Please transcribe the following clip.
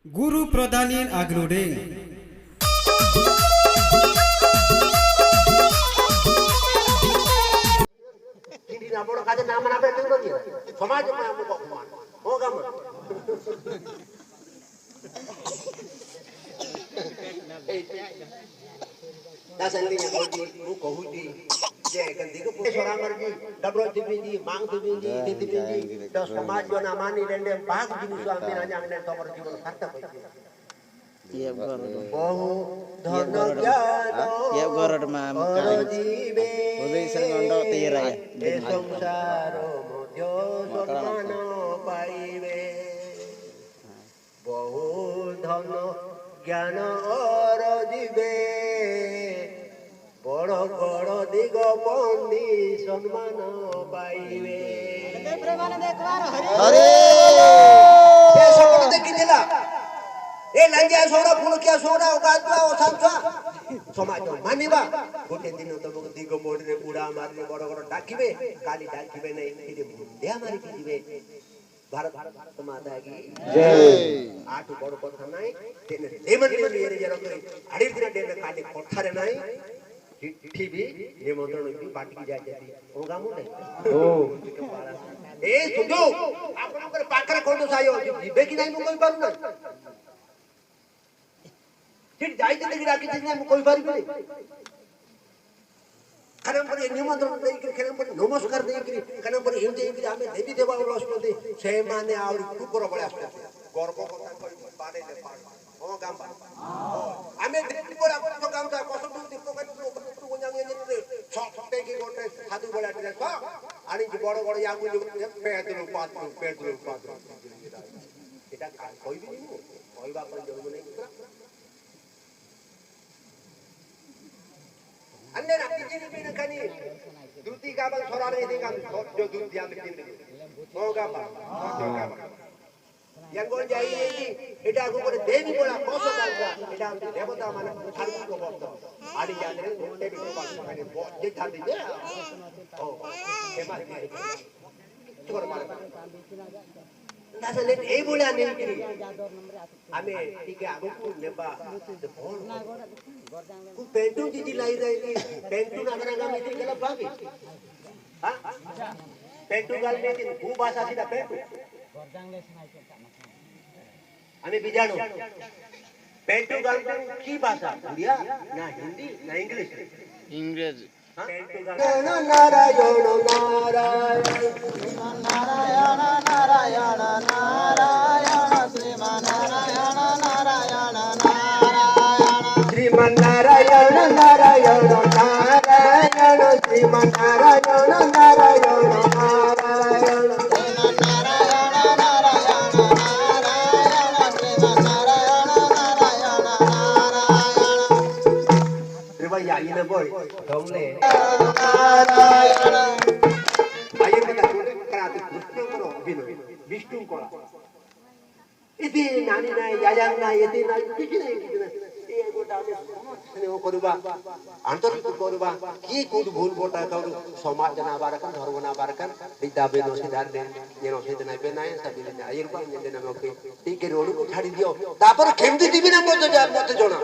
Guru Pradhanin Agruding Hindi na mo kada naman na betul lagi. Samaj mo mo ko. Hoga mo. Dasan niya ko di mo ko hudi. Je gandi ko sora marji dabro dibindi mang dibindi dibindi to samaj jo na mani lende bag jinis ambi na jamne tomor jibon sarta ko. Iya gor. Bahu dhono jano. Iya gor mam kai. Jibe. Uli sering ondo tira ya. E samsaro modyo sotmano paibe. Bahu dhono জ্ঞান or দিবে বড় বড় দিগ বন্দি সম্মান পাইবে Hare সে সকল দেখিছিলা এ লাঞ্জিয়া সোরা ফুলকিয়া সোরা ওগাজুয়া ও সামসা সমাজ মানিবা গোটে দিন তমক দিগ মোড়রে উড়া মারলে বড় বড় ডাকিবে কালি ডাকিবে নাই ফিরে মুন্ডে মারি দিবে भारत माता की जय आठ बड़ कथा नाई तेने लेमन लेरे जरो तो आड़ी दिन डेने काले कोठारे नाई चिट्ठी भी निमंत्रण भी पार्टी की जाय जाती होगा मुने ओ ए सुजो आपनकर पाखरे कोन सायो जिबे कि नाही मु कोइ पारु ना ठीक जाय जने राखी दिने मु कोइ पारु नहीं कारण पर निमंत्रण देई के पर नमस्कार देई के कारण पर हिंदी के हमें देवी देवा लक्ष्मण से माने आउरी कुकुर बळे आस्ते गर्व कथा कहि बारे ले पाड ओ काम हमें देवी पर अपन काम था कसम दीप को तू गंजा ने छटे के गोटे साधु बळे आटे छ आणि जे बड़ बड़ यागु पेदरो पात एटा कोई भी नहीं कहबा पर जरूर नहीं अन्य रात्रि में नखानी दूती का बल छोरा नहीं देगा जो दूध दिया मिलती होगा बा यंगोन जाइए कि एटा को करे देवी बोला कोसो दादा एटा देवता माने ठाकुर को भक्त आड़ी जाने गोटे भी पास माने जे थाती दे ओ एमा छोर मार दासले ए बोला नहीं कि हमें ठीक है आगो को नेबा को पेंटू जी लाई जाएगी पेंटू नागरागा में केला भागी हां पेंटू गाल में खूब भाषा सीधा पेंटू हमें बिजानो पेंटू गाल में की भाषा उड़िया ना हिंदी ना इंग्लिश इंग्रेज पेंटू गाल नारायण नारायण नारायण नारायण नारायण श्रीमान नारायण नारायण नारायण श्रीमान नारायण नारायण नारायण श्रीमान नारायण नारायण नारायण भैया ये बोल ढोंगले नारायण आइए बता कराते विष्णु करो विष्णु करा इति नानी ना याया ना यति ना किछ नहीं ए गोटा में स्नेह करबा आंतरिक करबा की कोड भूल बोटा करू समाज जना बारकन धर्म ना बारकन दिदा बेनो सिधार दे येनो सिधना बेनाय सबिले ना आइर को ने ना मके ठीक के रोड को छाड़ी दियो तापर केमती दिबी ना मत जणा